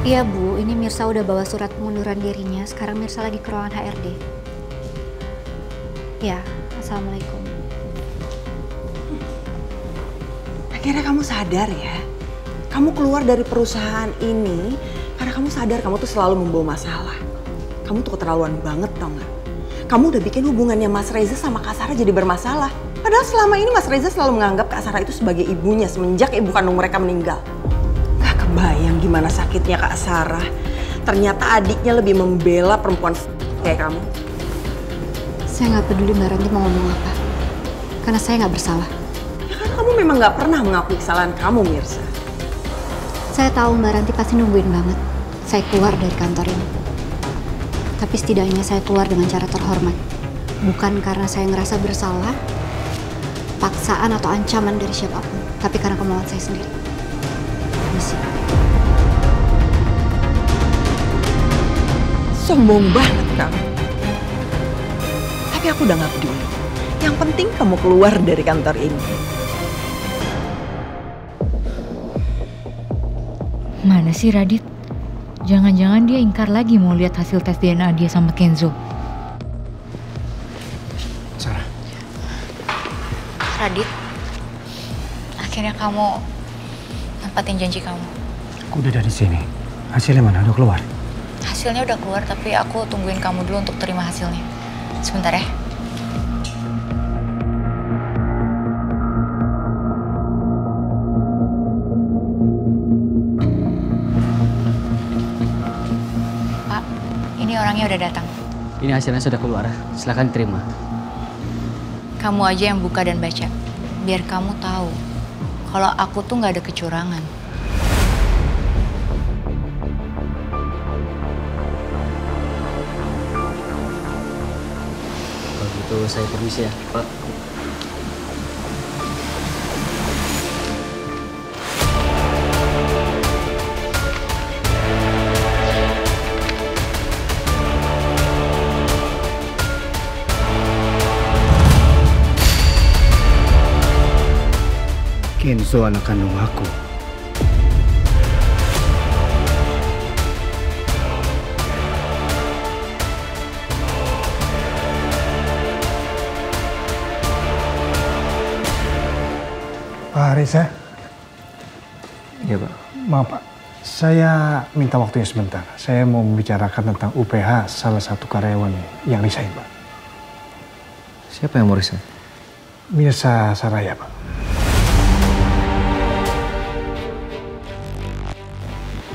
Iya Bu, ini Mirsa udah bawa surat pengunduran dirinya. Sekarang Mirsa lagi ke ruangan HRD. Ya, Assalamualaikum. Akhirnya kamu sadar ya. Kamu keluar dari perusahaan ini karena kamu sadar kamu tuh selalu membawa masalah. Kamu tuh keterlaluan banget tau gak? Kamu udah bikin hubungannya Mas Reza sama Kak Sarah jadi bermasalah. Padahal selama ini Mas Reza selalu menganggap Kak Sarah itu sebagai ibunya semenjak ibu kandung mereka meninggal. Gak kebayang gimana sakitnya Kak Sarah. Ternyata adiknya lebih membela perempuan kayak kamu. Saya nggak peduli Mbak Ranti mau ngomong apa. Karena saya nggak bersalah. Ya kan kamu memang gak pernah mengakui kesalahan kamu, Mirsa. Saya tahu Mbak Ranti pasti nungguin banget saya keluar dari kantor ini. Tapi setidaknya saya keluar dengan cara terhormat. Bukan karena saya ngerasa bersalah, paksaan atau ancaman dari siapapun. Tapi karena kemauan saya sendiri. Misi. Sombong banget kamu. Tapi aku udah gak peduli. Yang penting kamu keluar dari kantor ini. Mana sih Radit? Jangan-jangan dia ingkar lagi mau lihat hasil tes DNA dia sama Kenzo. Sarah. Radit, akhirnya kamu nempatin janji kamu. Aku udah dari sini. Hasilnya mana? Udah keluar? Hasilnya udah keluar, tapi aku tungguin kamu dulu untuk terima hasilnya. Sebentar ya. Pak, ini orangnya udah datang. Ini hasilnya sudah keluar, silakan terima. Kamu aja yang buka dan baca, biar kamu tahu kalau aku tuh nggak ada kecurangan. Kalau gitu saya permisi ya, Pak. Kenzo anak kandung aku. Pak Reza. Iya, Pak. Maaf Pak, saya minta waktunya sebentar. Saya mau membicarakan tentang UPH salah satu karyawan yang resign, Pak. Siapa yang mau resign? Mirsa Saraya, Pak.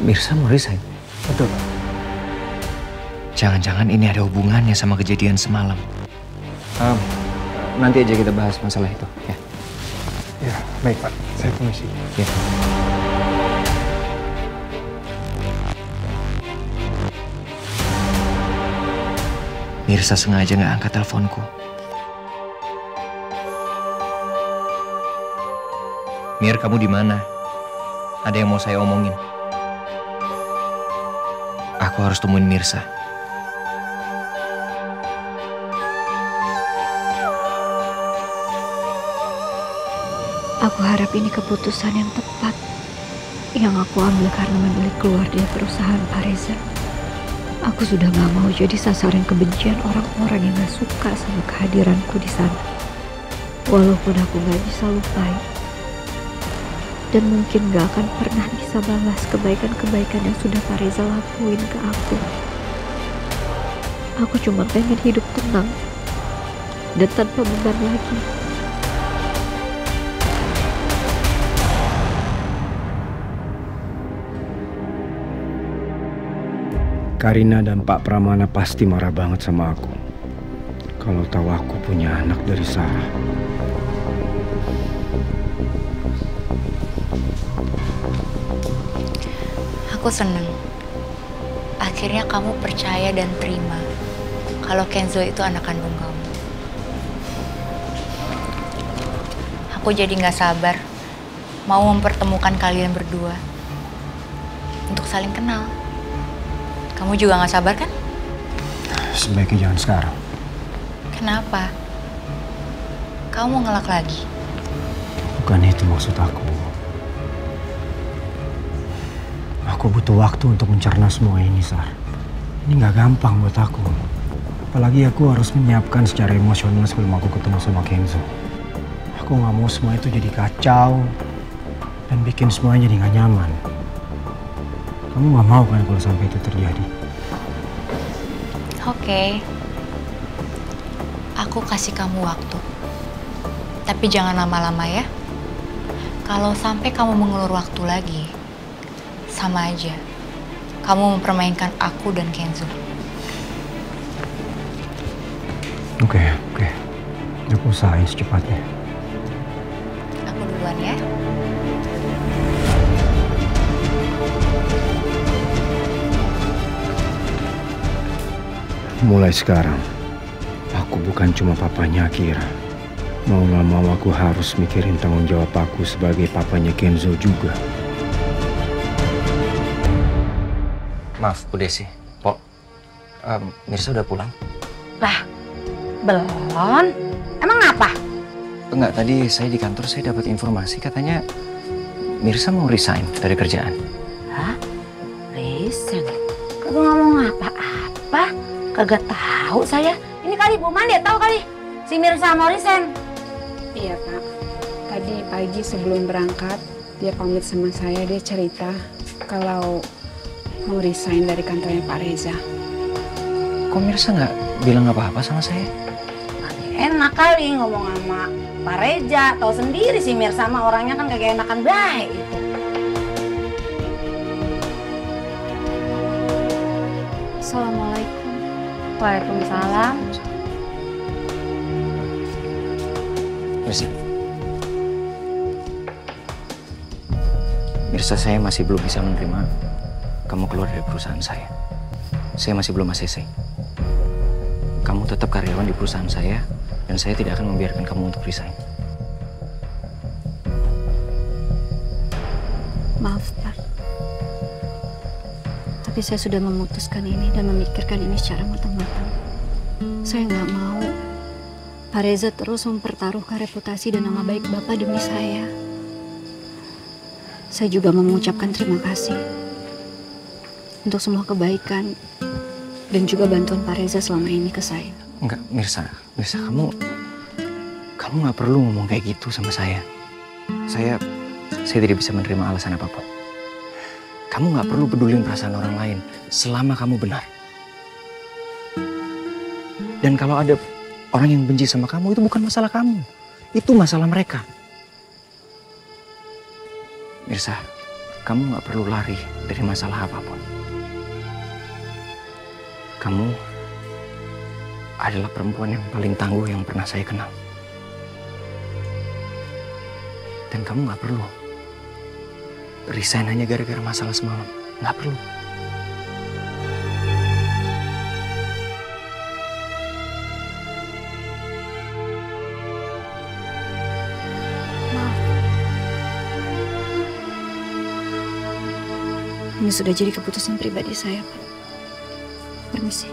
Mirsa mau resign? Betul, Pak. Jangan-jangan ini ada hubungannya sama kejadian semalam. Nanti aja kita bahas masalah itu, ya. Ya, baik Pak. Saya permisi. Ya. Mirsa sengaja nggak angkat teleponku. Mir, kamu di mana? Ada yang mau saya omongin. Aku harus temuin Mirsa. Aku harap ini keputusan yang tepat. Yang aku ambil karena memilih keluar dari perusahaan Pak Reza. Aku sudah gak mau jadi sasaran kebencian orang-orang yang gak suka sama kehadiranku di sana. Walaupun aku gak bisa lupain. Dan mungkin gak akan pernah bisa balas kebaikan-kebaikan yang sudah Pak Reza lakuin ke aku. Aku cuma pengen hidup tenang. Dan tanpa beban lagi. Karina dan Pak Pramana pasti marah banget sama aku. Kalau tahu aku punya anak dari Sarah. Aku seneng. Akhirnya kamu percaya dan terima kalau Kenzo itu anak kandung kamu. Aku jadi gak sabar mau mempertemukan kalian berdua untuk saling kenal. Kamu juga gak sabar kan? Sebaiknya jangan sekarang. Kenapa? Kamu mau ngelak lagi? Bukan itu maksud aku. Aku Aku butuh waktu untuk mencerna semua ini, Sar. Ini nggak gampang buat aku. Apalagi aku harus menyiapkan secara emosional sebelum aku ketemu sama Kenzo. Aku nggak mau semua itu jadi kacau dan bikin semuanya jadi nggak nyaman. Kamu nggak mau kan kalau sampai itu terjadi? Oke. Aku kasih kamu waktu. Tapi jangan lama-lama ya. Kalau sampai kamu mengulur waktu lagi, sama aja. Kamu mempermainkan aku dan Kenzo. Oke. Aku usahain secepatnya. Aku duluan ya. Mulai sekarang, aku bukan cuma papanya Akira. Mau nggak mau aku harus mikirin tanggung jawab aku sebagai papanya Kenzo juga. Maaf, Bu Desi. Pok, Mirsa udah pulang? Lah, belum? Emang apa? Enggak, tadi saya di kantor saya dapat informasi katanya Mirsa mau resign dari kerjaan. Hah? Resign? Kagak ngomong apa-apa? Kagak tahu saya. Ini kali Bu Mandi tahu kali si Mirsa mau resign. Iya Pak, tadi pagi sebelum berangkat dia pamit sama saya, dia cerita kalau mau resign dari kantornya Pak Reza. Kok Mirsa nggak bilang apa-apa sama saya? Enak kali ngomong sama Pak Reza, tahu sendiri si Mirsa sama orangnya kan kagak enakan baik itu. Assalamualaikum. Waalaikumsalam. Mirsa, saya masih belum bisa menerima kamu keluar dari perusahaan saya. Saya masih belum ACC. Kamu tetap karyawan di perusahaan saya, dan saya tidak akan membiarkan kamu untuk resign. Maaf, Pak. Tapi saya sudah memutuskan ini dan memikirkan ini secara matang-matang. Saya nggak mau Pak Reza terus mempertaruhkan reputasi dan nama baik Bapak demi saya. Saya juga mengucapkan terima kasih untuk semua kebaikan dan juga bantuan Pak Reza selama ini ke saya. Enggak, Mirsa, kamu nggak perlu ngomong kayak gitu sama saya. Saya tidak bisa menerima alasan apapun. Kamu nggak perlu pedulin perasaan orang lain selama kamu benar. Dan kalau ada orang yang benci sama kamu, itu bukan masalah kamu. Itu masalah mereka. Mirsa, kamu nggak perlu lari dari masalah apapun. Kamu adalah perempuan yang paling tangguh yang pernah saya kenal. Dan kamu nggak perlu resign hanya gara-gara masalah semalam. Nggak perlu. Maaf. Ini sudah jadi keputusan pribadi saya, Pak. Permisi.